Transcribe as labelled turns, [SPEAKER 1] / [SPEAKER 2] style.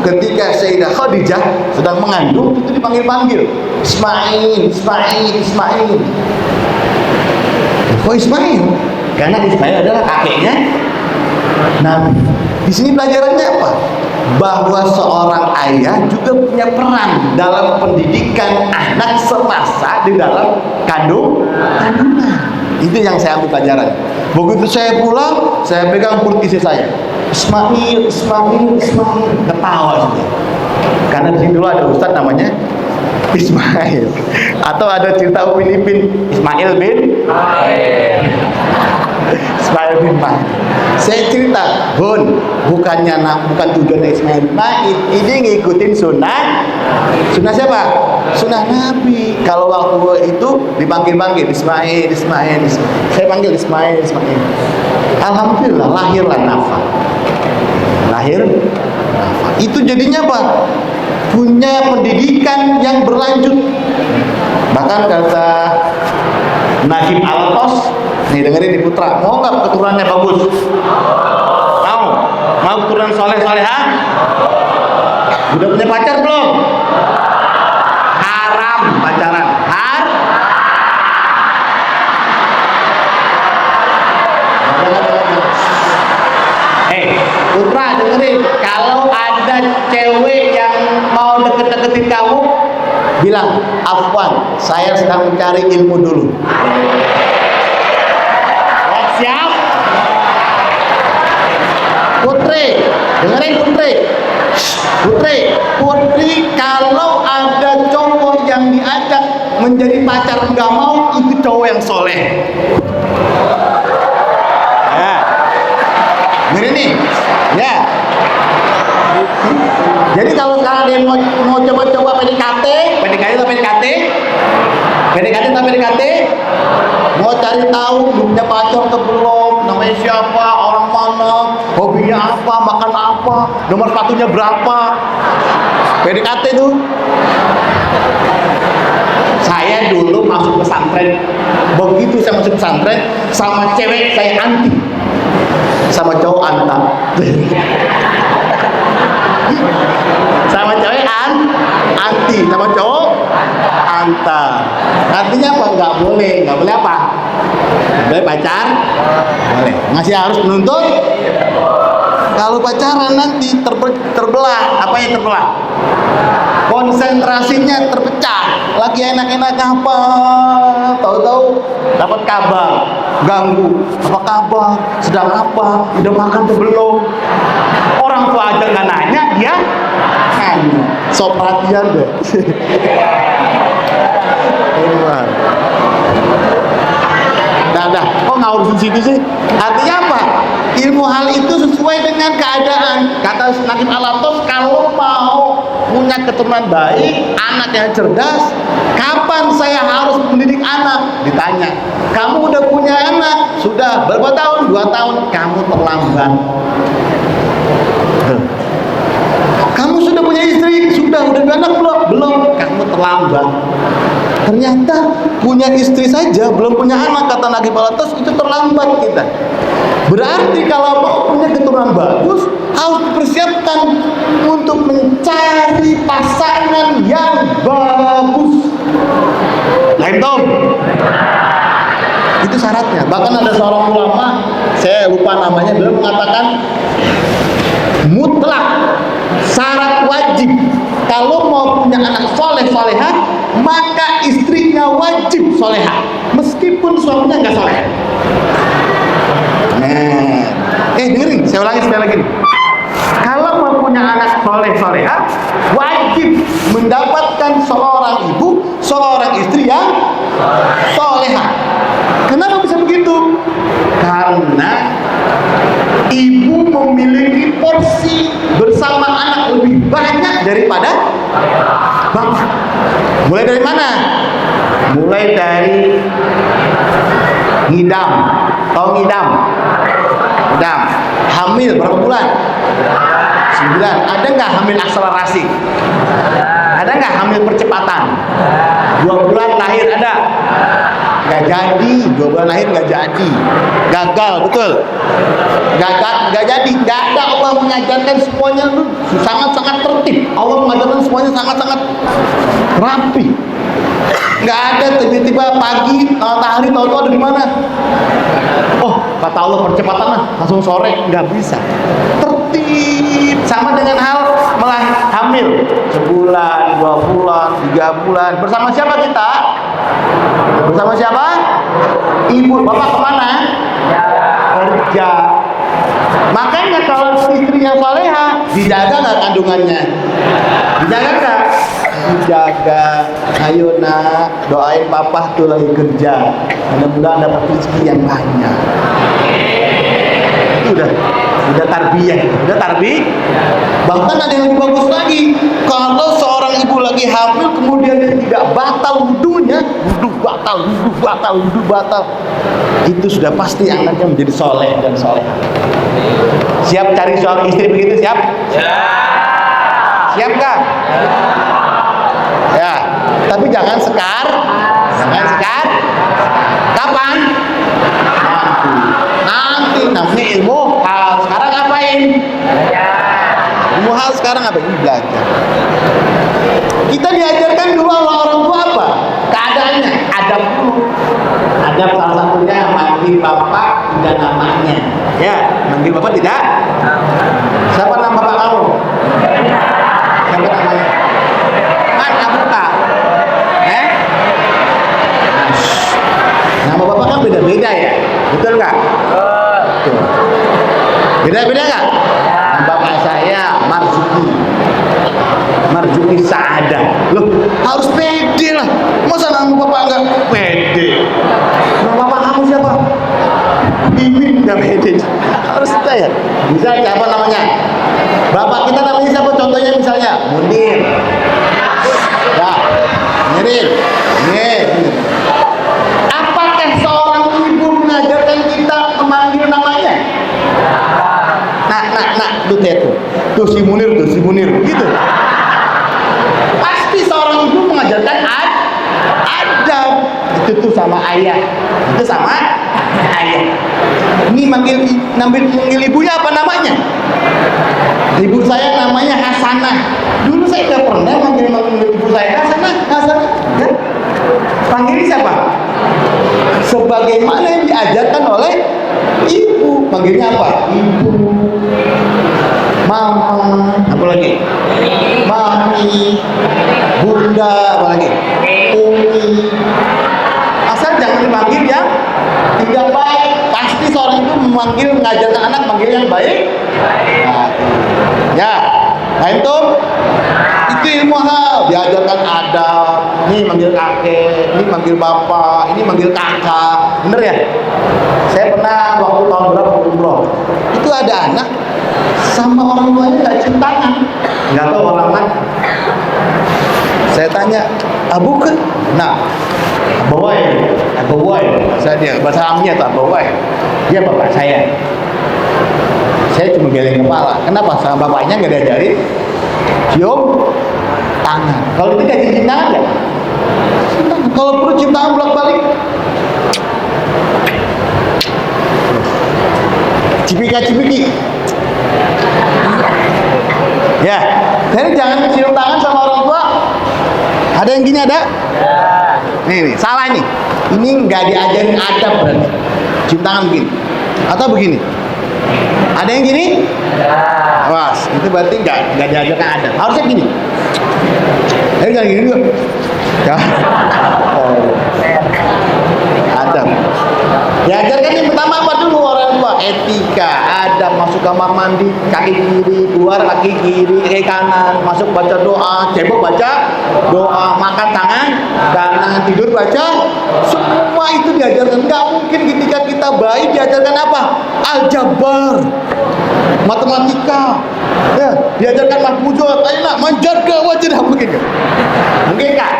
[SPEAKER 1] ketika Sayyidah Khadijah sedang mengandung itu dipanggil-panggil, Ismail, Ismail, Ismail. Kok Ismail? Karena Ismail adalah kakeknya Nabi. Di sini pelajarannya apa? Bahwa seorang ayah juga punya peran dalam pendidikan anak semasa di dalam kandungan. Itu yang saya ambil pelajaran. Begitu saya pulang, saya pegang perut istri saya. Ismail, Ismail, Ismail. Ketawa saja. Karena di sini dulu ada ustadz namanya Ismail. Atau ada cerita Filipin, Ismail bin Ismail bin Mahdi. Saya cerita, Bun, bukan tujuannya Ismail bin Mahdi, ini ngikutin sunnah siapa? Sunnah Nabi. Kalau waktu itu dipanggil-panggil Ismail, Ismail, Ismail. Saya panggil Ismail, Ismail. Alhamdulillah lahirlah Nafa. Lahir Nafa. Itu jadinya apa? Punya pendidikan yang berlanjut. Bahkan kata Najib Al-Tos, nih dengerin di Putra, mau nggak keturunannya bagus? Mau keturunan soleh-solehah? Udah punya pacar belum? Haram pacaran. Putra dengerin, kalau ada cewek yang mau deket-deketin kamu, bilang, Afwan, saya sedang mencari ilmu dulu. Siap? Putri, dengerin Putri, kalau ada cowok yang diajak menjadi pacar nggak mau, itu cowok yang soleh. Ya, dengerin nih, ya. Jadi kalau sekarang dia mau coba-coba PDKT atau PDKT, mau cari tahu punya pacar atau belum, namanya siapa, orang mana, hobinya apa, makan apa, nomor sepatunya berapa, PDKT tuh. Saya dulu masuk pesantren, begitu saya masuk pesantren, sama cewek saya anti, sama cowok anta. Sama cewek anti, sama cowok anta. Artinya apa? Nggak boleh apa? Nggak boleh pacar, boleh. Masih harus menuntut. Kalau pacaran nanti terbelah. Apa yang terbelah? Konsentrasinya terpecah. Lagi enak-enak apa? Tahu-tahu dapat kabar, ganggu. Apa kabar? Sedang apa? Udah makan atau belum? Orang tua aja nggak nanya, dia nanya. So perhatian deh. Dah, kok nggak urusin situ sih? Artinya apa? Ilmu hal itu sesuai dengan keadaan. Kata Najib Al-Tos, kalau mau punya keturunan baik, anak yang cerdas, kapan saya harus mendidik anak? Ditanya. Kamu udah punya anak, sudah berapa tahun? 2 tahun. Kamu terlambat. Kamu sudah punya istri? Sudah punya anak belum? Belum. Kamu terlambat. Ternyata punya istri saja belum punya anak, kata Najib Al-Tos, itu terlambat kita. Berarti kalau mau punya keturunan bagus, harus dipersiapkan untuk mencari pasangan yang bagus. Lain dong. Itu syaratnya. Bahkan ada seorang ulama, saya lupa namanya, beliau mengatakan mutlak, syarat wajib, kalau mau punya anak soleh-solehah, maka istrinya wajib solehah, meskipun suaminya nggak soleh. Dengerin, saya ulangi sekali lagi. Kalau mau punya anak soleh-solehah, wajib mendapatkan seorang ibu, seorang istri yang solehah. Kenapa bisa begitu? Karena ibu memiliki porsi bersama anak lebih banyak daripada bapak. Mulai dari mana? Mulai dari ngidam. Tahu ngidam? Ngidam. Hamil berapa bulan? 9. Ada nggak hamil akselerasi? Ada nggak hamil percepatan? 2 bulan lahir ada? Nggak nggak jadi, 2 bulan lahir nggak jadi, gagal, betul, nggak jadi, nggak ada. Allah mengajarkan semuanya itu sangat-sangat tertib. Allah mengajarkan semuanya sangat-sangat rapi. Nggak ada tiba-tiba pagi matahari tahu-tahu ada di mana. Oh, kata Allah percepatan lah, langsung sore, nggak bisa. Tertib. Sama dengan hal hamil, sebulan, 2 bulan, 3 bulan. Bersama siapa kita? Bersama siapa? Ibu. Bapak kemana? Kerja. Makanya kalau istri yang soleha, dijaga nggak kandungannya? Dijaga nggak? Dijaga. Ayo nak, doain papa tuh lagi kerja, mudah-mudahan dapat rezeki yang banyak. Itu udah tarbiyah, bahkan ada yang lebih bagus lagi. Kalau seorang ibu lagi hamil kemudian dia tidak batal wudunya, wudu batal, itu sudah pasti anaknya menjadi soleh dan soleha. Siap cari seorang istri begitu? Siap? Siap kah? Ya, tapi jangan sekar. Kapan? Nanti namanya ilmu hal. Sekarang ngapain? Ilmu hal sekarang ngapain? Belajar. Kita diajarkan dulu sama orang tua apa? Keadaannya, adab dulu. Adab salah satunya manggil bapak tidak namanya. Ya, manggil bapak tidak. Siapa nama bapak kamu? Siapa namanya? Buka. Nama bapak kan beda-beda ya, betul nggak? Betul. Beda-beda nggak? Bapak saya Marzuki Saada. Loh, harus pede lah. Masa nama bapak nggak pede? Nama bapak kamu siapa? Mimin, nggak pede. Harus saya. Bisa siapa namanya? Bapak kita namanya siapa? Contohnya misalnya Munir. Ya, Munir. Apakah seorang ibu mengajarkan kita memanggil namanya? Nak, tuh si Munir, gitu. Pasti seorang ibu mengajarkan adab. Itu tuh sama ayah. Ini manggil ibunya apa namanya? Ibu saya namanya Hasanah. Dulu saya tidak pernah manggil ibu saya Hasanah. Kan? Panggilnya siapa? Sebagaimana yang diajarkan oleh ibu. Panggilnya apa? Ibu, mama, apa lagi? Mami, bunda, apa lagi? Umi. Asal jangan dipanggil yang tidak baik. Pasti seorang itu mengajarkan anak manggil yang baik. Ya, itu ilmu hal. Diajarkan adab. Ini manggil kakek, ini manggil bapak, ini manggil kakak. Bener ya? Saya pernah waktu tahun berapa umroh, itu ada anak sama orang tuanya nggak cium tangan, nggak tahu orang mana. Saya tanya, abu ke? Nah, abawai. Bahasa Arabnya itu abawai. Dia bapak saya. Saya cuma geleng kepala. Kenapa? Sama bapaknya nggak diajarin cium tangan. Kalau itu nggak cium tangan nggak? Kalau perlu cium tangan bolak-balik. Cipika-cipiki. Ya, jadi jangan cium tangan sama orang tua. Ada yang gini ada? Nih, salah nih. Ini nggak diajarin adab berarti. Cium tangan begini. Atau begini. Ada yang gini? Awas, itu berarti nggak diajarkan adab. Harusnya gini. Jangan gini dulu. Adab. Diajarkan yang pertama apa dulu orang tua? Etika, adab, masuk kamar mandi, kaki kiri, keluar kaki kiri, kaki kanan, masuk baca doa, cebok baca doa, makan tangan kanan, tidur baca. Semua itu diajarkan. Nggak mungkin ketika kita bayi diajarkan apa? Aljabar, matematika, ya diajarkan mahfuzat, ayo nak menjaga wajah, mungkin nggak? Mungkin nggak?